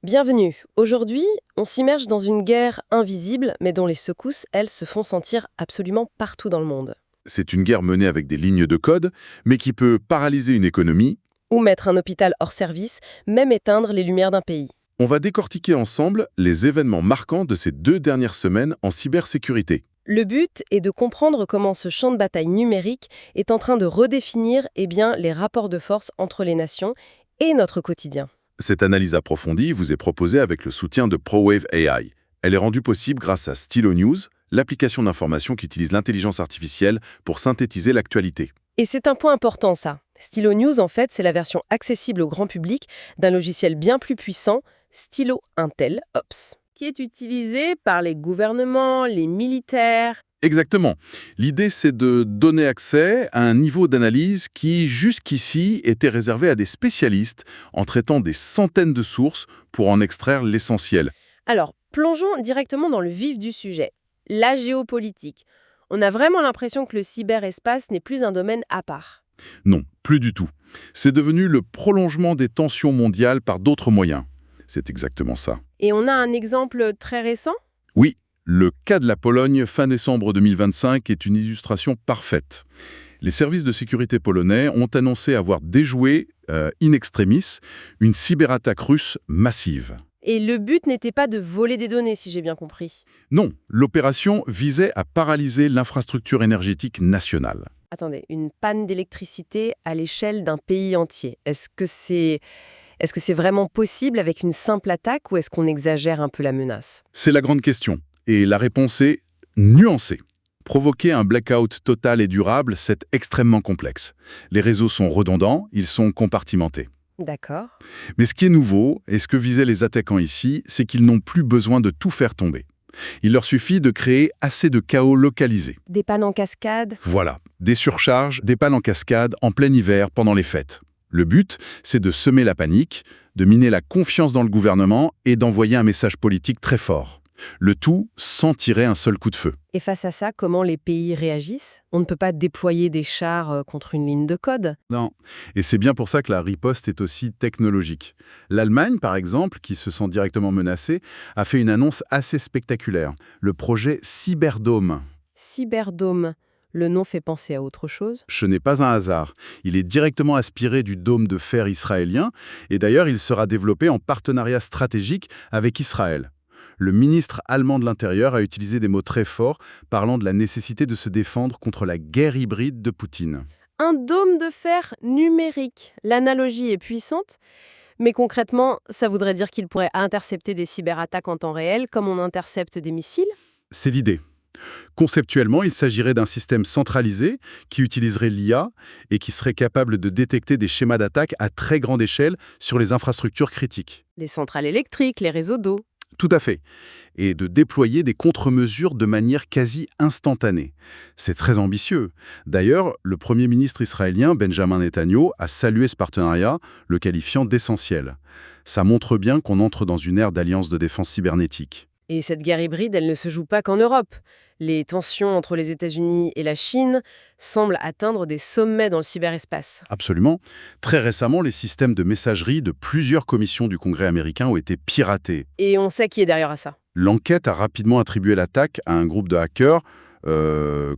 Bienvenue. Aujourd'hui, on s'immerge dans une guerre invisible, mais dont les secousses, elles, se font sentir absolument partout dans le monde. C'est une guerre menée avec des lignes de code, mais qui peut paralyser une économie. Ou mettre un hôpital hors service, même éteindre les lumières d'un pays. On va décortiquer ensemble les événements marquants de ces 2 dernières semaines en cybersécurité. Le but est de comprendre comment ce champ de bataille numérique est en train de redéfinir les rapports de force entre les nations et notre quotidien. Cette analyse approfondie vous est proposée avec le soutien de ProWave AI. Elle est rendue possible grâce à Stylo News, l'application d'information qui utilise l'intelligence artificielle pour synthétiser l'actualité. Et c'est un point important, ça. Stylo News, en fait, c'est la version accessible au grand public d'un logiciel bien plus puissant, Stylo Intel Ops, qui est utilisé par les gouvernements, les militaires. Exactement. L'idée, c'est de donner accès à un niveau d'analyse qui, jusqu'ici, était réservé à des spécialistes en traitant des centaines de sources pour en extraire l'essentiel. Alors, plongeons directement dans le vif du sujet, la géopolitique. On a vraiment l'impression que le cyberespace n'est plus un domaine à part. Non, plus du tout. C'est devenu le prolongement des tensions mondiales par d'autres moyens. C'est exactement ça. Et on a un exemple très récent ? Oui, le cas de la Pologne fin décembre 2025 est une illustration parfaite. Les services de sécurité polonais ont annoncé avoir déjoué, in extremis, une cyberattaque russe massive. Et le but n'était pas de voler des données, si j'ai bien compris. Non, l'opération visait à paralyser l'infrastructure énergétique nationale. Attendez, une panne d'électricité à l'échelle d'un pays entier. Est-ce que c'est vraiment possible avec une simple attaque ou est-ce qu'on exagère un peu la menace ? C'est la grande question. Et la réponse est nuancée. Provoquer un blackout total et durable, c'est extrêmement complexe. Les réseaux sont redondants, ils sont compartimentés. D'accord. Mais ce qui est nouveau, et ce que visaient les attaquants ici, c'est qu'ils n'ont plus besoin de tout faire tomber. Il leur suffit de créer assez de chaos localisé. Des pannes en cascade ? Voilà, des surcharges, des pannes en cascade en plein hiver pendant les fêtes. Le but, c'est de semer la panique, de miner la confiance dans le gouvernement et d'envoyer un message politique très fort. Le tout sans tirer un seul coup de feu. Et face à ça, comment les pays réagissent ? On ne peut pas déployer des chars contre une ligne de code. Non. Et c'est bien pour ça que la riposte est aussi technologique. L'Allemagne, par exemple, qui se sent directement menacée, a fait une annonce assez spectaculaire. Le projet Cyberdome. Cyberdome, le nom fait penser à autre chose ? Ce n'est pas un hasard. Il est directement inspiré du dôme de fer israélien et d'ailleurs il sera développé en partenariat stratégique avec Israël. Le ministre allemand de l'Intérieur a utilisé des mots très forts parlant de la nécessité de se défendre contre la guerre hybride de Poutine. Un dôme de fer numérique. L'analogie est puissante, mais concrètement, ça voudrait dire qu'il pourrait intercepter des cyberattaques en temps réel, comme on intercepte des missiles ? C'est l'idée. Conceptuellement, il s'agirait d'un système centralisé qui utiliserait l'IA et qui serait capable de détecter des schémas d'attaque à très grande échelle sur les infrastructures critiques. Les centrales électriques, les réseaux d'eau. Tout à fait. Et de déployer des contre-mesures de manière quasi instantanée. C'est très ambitieux. D'ailleurs, le Premier ministre israélien Benjamin Netanyahu a salué ce partenariat, le qualifiant d'essentiel. Ça montre bien qu'on entre dans une ère d'alliance de défense cybernétique. Et cette guerre hybride, elle ne se joue pas qu'en Europe. Les tensions entre les États-Unis et la Chine semblent atteindre des sommets dans le cyberespace. Absolument. Très récemment, les systèmes de messagerie de plusieurs commissions du Congrès américain ont été piratés. Et on sait qui est derrière ça. L'enquête a rapidement attribué l'attaque à un groupe de hackers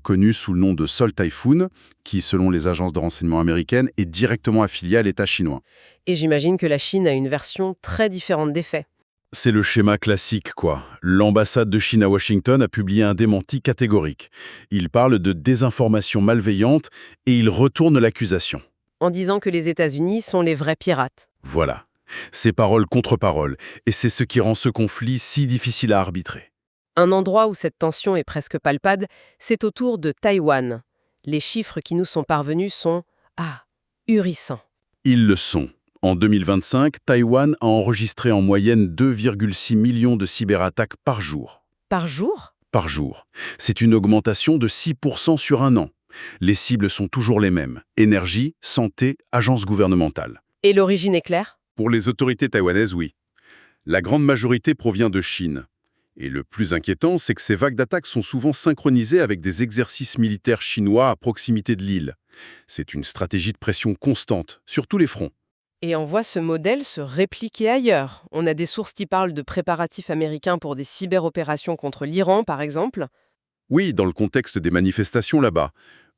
connu sous le nom de Sol Typhoon, qui, selon les agences de renseignement américaines, est directement affilié à l'État chinois. Et j'imagine que la Chine a une version très différente des faits. C'est le schéma classique, quoi. L'ambassade de Chine à Washington a publié un démenti catégorique. Il parle de désinformation malveillante et il retourne l'accusation. En disant que les États-Unis sont les vrais pirates. Voilà. C'est parole contre parole. Et c'est ce qui rend ce conflit si difficile à arbitrer. Un endroit où cette tension est presque palpable, c'est autour de Taïwan. Les chiffres qui nous sont parvenus sont, ahurissants. Ils le sont. En 2025, Taïwan a enregistré en moyenne 2,6 millions de cyberattaques par jour. Par jour ? Par jour. C'est une augmentation de 6% sur un an. Les cibles sont toujours les mêmes. Énergie, santé, agences gouvernementales. Et l'origine est claire ? Pour les autorités taïwanaises, oui. La grande majorité provient de Chine. Et le plus inquiétant, c'est que ces vagues d'attaques sont souvent synchronisées avec des exercices militaires chinois à proximité de l'île. C'est une stratégie de pression constante, sur tous les fronts. Et on voit ce modèle se répliquer ailleurs. On a des sources qui parlent de préparatifs américains pour des cyberopérations contre l'Iran, par exemple. Oui, dans le contexte des manifestations là-bas.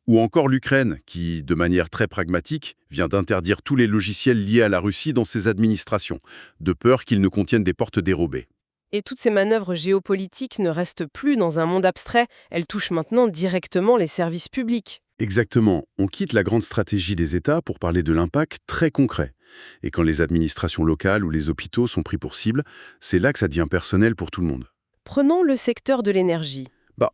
Ou encore l'Ukraine, qui, de manière très pragmatique, vient d'interdire tous les logiciels liés à la Russie dans ses administrations, de peur qu'ils ne contiennent des portes dérobées. Et toutes ces manœuvres géopolitiques ne restent plus dans un monde abstrait, elles touchent maintenant directement les services publics. Exactement, on quitte la grande stratégie des États pour parler de l'impact très concret. Et quand les administrations locales ou les hôpitaux sont pris pour cible, c'est là que ça devient personnel pour tout le monde. Prenons le secteur de l'énergie.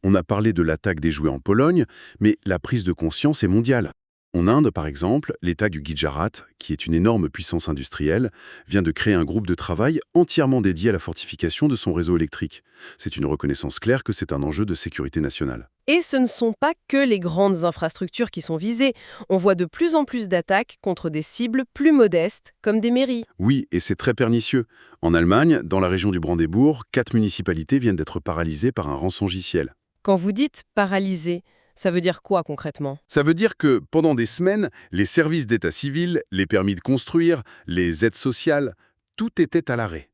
On a parlé de l'attaque des jouets en Pologne, mais la prise de conscience est mondiale. En Inde, par exemple, l'État du Gujarat, qui est une énorme puissance industrielle, vient de créer un groupe de travail entièrement dédié à la fortification de son réseau électrique. C'est une reconnaissance claire que c'est un enjeu de sécurité nationale. Et ce ne sont pas que les grandes infrastructures qui sont visées. On voit de plus en plus d'attaques contre des cibles plus modestes, comme des mairies. Oui, et c'est très pernicieux. En Allemagne, dans la région du Brandebourg, 4 municipalités viennent d'être paralysées par un rançongiciel. Quand vous dites paralysé, ça veut dire quoi concrètement? Ça veut dire que, pendant des semaines, les services d'état civil, les permis de construire, les aides sociales, tout était à l'arrêt.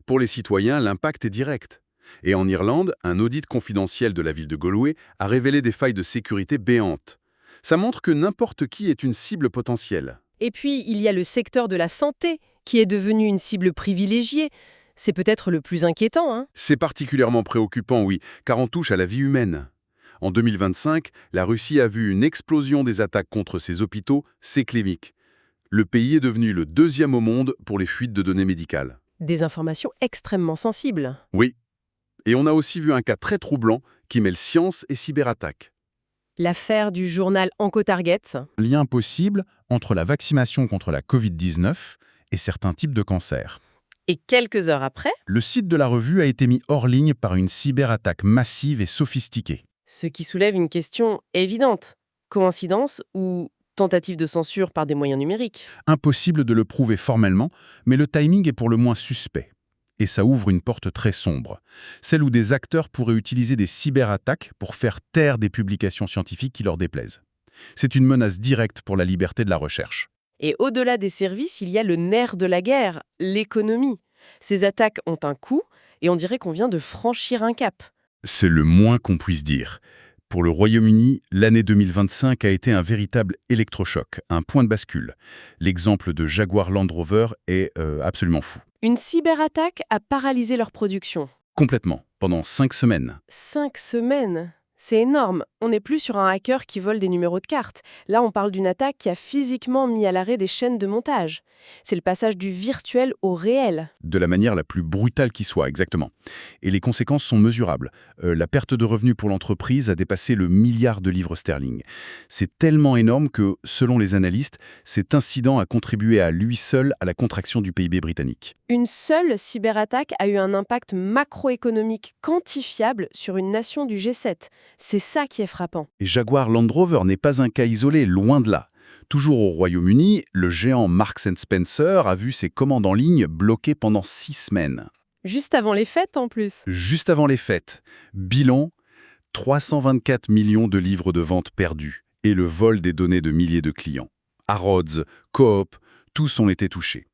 Pour les citoyens, l'impact est direct. Et en Irlande, un audit confidentiel de la ville de Galway a révélé des failles de sécurité béantes. Ça montre que n'importe qui est une cible potentielle. Et puis, il y a le secteur de la santé, qui est devenu une cible privilégiée. C'est peut-être le plus inquiétant, hein? C'est particulièrement préoccupant, oui, car on touche à la vie humaine. En 2025, la Russie a vu une explosion des attaques contre ses hôpitaux, ses cliniques. Le pays est devenu le 2e au monde pour les fuites de données médicales. Des informations extrêmement sensibles. Oui. Et on a aussi vu un cas très troublant qui mêle science et cyberattaque. L'affaire du journal Oncotarget. Lien possible entre la vaccination contre la Covid-19 et certains types de cancers. Et quelques heures après, Le site de la revue a été mis hors ligne par une cyberattaque massive et sophistiquée. ce qui soulève une question évidente. Coïncidence ou tentative de censure par des moyens numériques? Impossible de le prouver formellement, mais le timing est pour le moins suspect. Et ça ouvre une porte très sombre, celle où des acteurs pourraient utiliser des cyberattaques pour faire taire des publications scientifiques qui leur déplaisent. C'est une menace directe pour la liberté de la recherche. Et au-delà des services, il y a le nerf de la guerre, l'économie. Ces attaques ont un coût et on dirait qu'on vient de franchir un cap. C'est le moins qu'on puisse dire. Pour le Royaume-Uni, l'année 2025 a été un véritable électrochoc, un point de bascule. L'exemple de Jaguar Land Rover est absolument fou. Une cyberattaque a paralysé leur production. Complètement, pendant 5 semaines. 5 semaines. C'est énorme. On n'est plus sur un hacker qui vole des numéros de carte. Là, on parle d'une attaque qui a physiquement mis à l'arrêt des chaînes de montage. C'est le passage du virtuel au réel. De la manière la plus brutale qui soit, exactement. Et les conséquences sont mesurables. La perte de revenus pour l'entreprise a dépassé le milliard de livres sterling. C'est tellement énorme que, selon les analystes, cet incident a contribué à lui seul à la contraction du PIB britannique. Une seule cyberattaque a eu un impact macroéconomique quantifiable sur une nation du G7. C'est ça qui est frappant. Et Jaguar Land Rover n'est pas un cas isolé, loin de là. Toujours au Royaume-Uni, le géant Marks & Spencer a vu ses commandes en ligne bloquées pendant 6 semaines. Juste avant les fêtes en plus. Juste avant les fêtes. Bilan, 324 millions de livres de vente perdus et le vol des données de milliers de clients. Harrods, Coop, tous ont été touchés.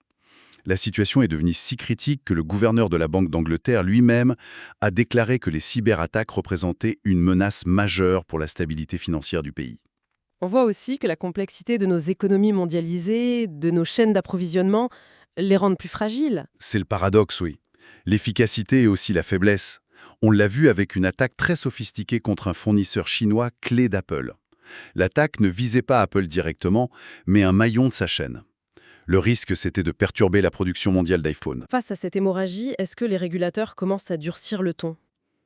La situation est devenue si critique que le gouverneur de la Banque d'Angleterre lui-même a déclaré que les cyberattaques représentaient une menace majeure pour la stabilité financière du pays. On voit aussi que la complexité de nos économies mondialisées, de nos chaînes d'approvisionnement, les rendent plus fragiles. C'est le paradoxe, oui. L'efficacité et aussi la faiblesse. On l'a vu avec une attaque très sophistiquée contre un fournisseur chinois clé d'Apple. L'attaque ne visait pas Apple directement, mais un maillon de sa chaîne. Le risque, c'était de perturber la production mondiale d'iPhone. Face à cette hémorragie, est-ce que les régulateurs commencent à durcir le ton?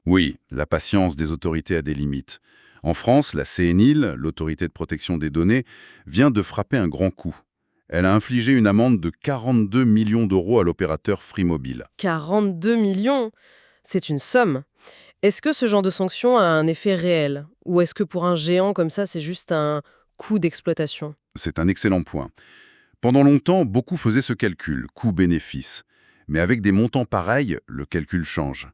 Oui, la patience des autorités a des limites. En France, la CNIL, l'autorité de protection des données, vient de frapper un grand coup. Elle a infligé une amende de 42 millions d'euros à l'opérateur Free Mobile. 42 millions? C'est une somme. Est-ce que ce genre de sanction a un effet réel? Ou est-ce que pour un géant comme ça, c'est juste un coût d'exploitation? C'est un excellent point. Pendant longtemps, beaucoup faisaient ce calcul, coût-bénéfice. Mais avec des montants pareils, le calcul change.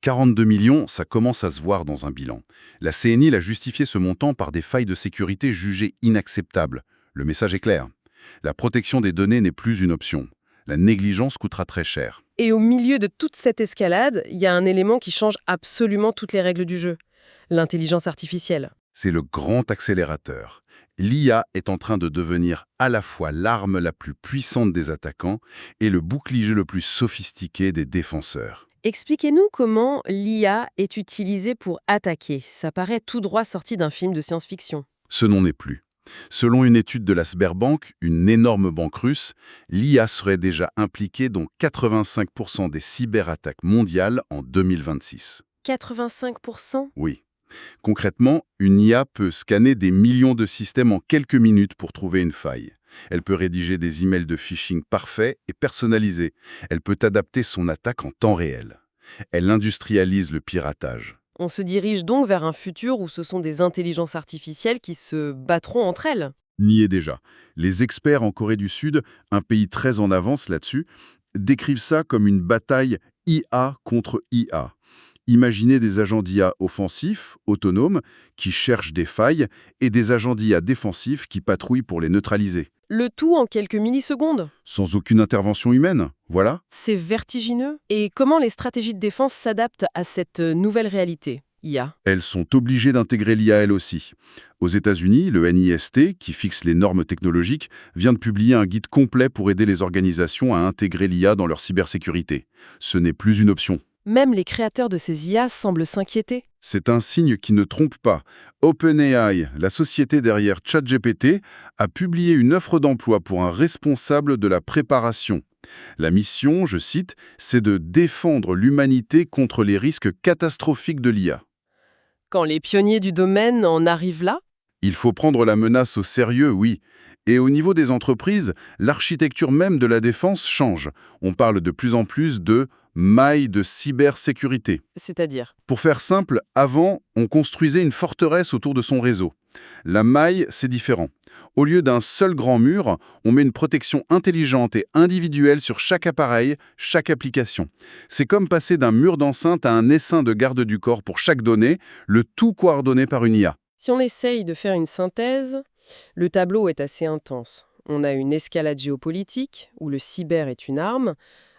42 millions, ça commence à se voir dans un bilan. La CNIL a justifié ce montant par des failles de sécurité jugées inacceptables. Le message est clair. La protection des données n'est plus une option. La négligence coûtera très cher. Et au milieu de toute cette escalade, il y a un élément qui change absolument toutes les règles du jeu. L'intelligence artificielle. C'est le grand accélérateur. L'IA est en train de devenir à la fois l'arme la plus puissante des attaquants et le bouclier le plus sophistiqué des défenseurs. Expliquez-nous comment l'IA est utilisée pour attaquer. Ça paraît tout droit sorti d'un film de science-fiction. Ce n'en est plus. Selon une étude de la Sberbank, une énorme banque russe, l'IA serait déjà impliquée dans 85% des cyberattaques mondiales en 2026. 85%? Oui. Concrètement, une IA peut scanner des millions de systèmes en quelques minutes pour trouver une faille. Elle peut rédiger des emails de phishing parfaits et personnalisés. Elle peut adapter son attaque en temps réel. Elle industrialise le piratage. On se dirige donc vers un futur où ce sont des intelligences artificielles qui se battront entre elles. N'y est déjà. Les experts en Corée du Sud, un pays très en avance là-dessus, décrivent ça comme une bataille IA contre IA. Imaginez des agents d'IA offensifs, autonomes, qui cherchent des failles, et des agents d'IA défensifs qui patrouillent pour les neutraliser. Le tout en quelques millisecondes. Sans aucune intervention humaine, voilà. C'est vertigineux. Et comment les stratégies de défense s'adaptent à cette nouvelle réalité, IA? Elles sont obligées d'intégrer l'IA elles aussi. Aux États-Unis, le NIST, qui fixe les normes technologiques, vient de publier un guide complet pour aider les organisations à intégrer l'IA dans leur cybersécurité. Ce n'est plus une option. Même les créateurs de ces IA semblent s'inquiéter. C'est un signe qui ne trompe pas. OpenAI, la société derrière ChatGPT, a publié une offre d'emploi pour un responsable de la préparation. La mission, je cite, c'est de défendre l'humanité contre les risques catastrophiques de l'IA. Quand les pionniers du domaine en arrivent là? Il faut prendre la menace au sérieux, oui. Et au niveau des entreprises, l'architecture même de la défense change. On parle de plus en plus de mailles de cybersécurité. C'est-à-dire? Pour faire simple, avant, on construisait une forteresse autour de son réseau. La maille, c'est différent. Au lieu d'un seul grand mur, on met une protection intelligente et individuelle sur chaque appareil, chaque application. C'est comme passer d'un mur d'enceinte à un essaim de garde du corps pour chaque donnée, le tout coordonné par une IA. Si on essaye de faire une synthèse, le tableau est assez intense. On a une escalade géopolitique, où le cyber est une arme,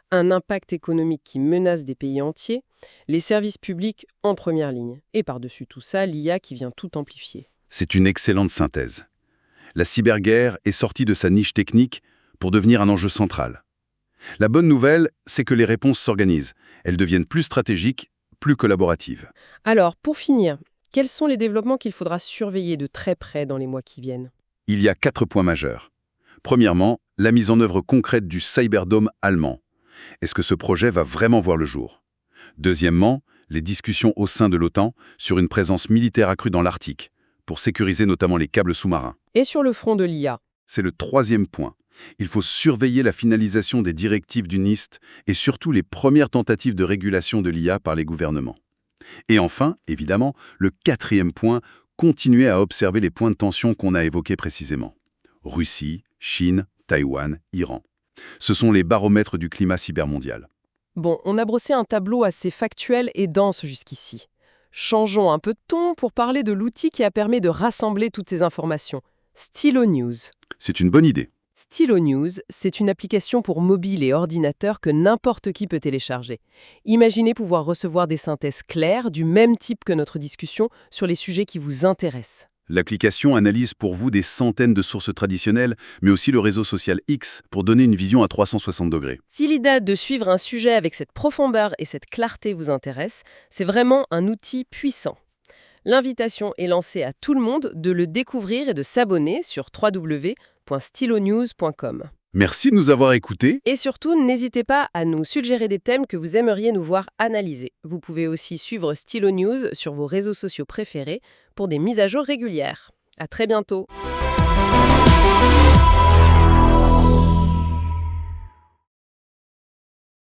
un impact économique qui menace des pays entiers, les services publics en première ligne. Et par-dessus tout ça, l'IA qui vient tout amplifier. C'est une excellente synthèse. La cyberguerre est sortie de sa niche technique pour devenir un enjeu central. La bonne nouvelle, c'est que les réponses s'organisent. Elles deviennent plus stratégiques, plus collaboratives. Alors, pour finir, quels sont les développements qu'il faudra surveiller de très près dans les mois qui viennent? Il y a 4 points majeurs. Premièrement, la mise en œuvre concrète du Cyberdome allemand. Est-ce que ce projet va vraiment voir le jour? Deuxièmement, les discussions au sein de l'OTAN sur une présence militaire accrue dans l'Arctique, pour sécuriser notamment les câbles sous-marins. Et sur le front de l'IA? C'est le troisième point. Il faut surveiller la finalisation des directives du NIST et surtout les premières tentatives de régulation de l'IA par les gouvernements. Et enfin, évidemment, le quatrième point, continuer à observer les points de tension qu'on a évoqués précisément. Russie, Chine, Taïwan, Iran. Ce sont les baromètres du climat cybermondial. Bon, on a brossé un tableau assez factuel et dense jusqu'ici. Changeons un peu de ton pour parler de l'outil qui a permis de rassembler toutes ces informations. Stylo News. C'est une bonne idée. Stylo News, c'est une application pour mobile et ordinateur que n'importe qui peut télécharger. Imaginez pouvoir recevoir des synthèses claires du même type que notre discussion sur les sujets qui vous intéressent. L'application analyse pour vous des centaines de sources traditionnelles, mais aussi le réseau social X, pour donner une vision à 360 degrés. Si l'idée de suivre un sujet avec cette profondeur et cette clarté vous intéresse, c'est vraiment un outil puissant. L'invitation est lancée à tout le monde de le découvrir et de s'abonner sur www.stylonews.com. Merci de nous avoir écoutés. Et surtout, n'hésitez pas à nous suggérer des thèmes que vous aimeriez nous voir analyser. Vous pouvez aussi suivre Stylo News sur vos réseaux sociaux préférés pour des mises à jour régulières. À très bientôt.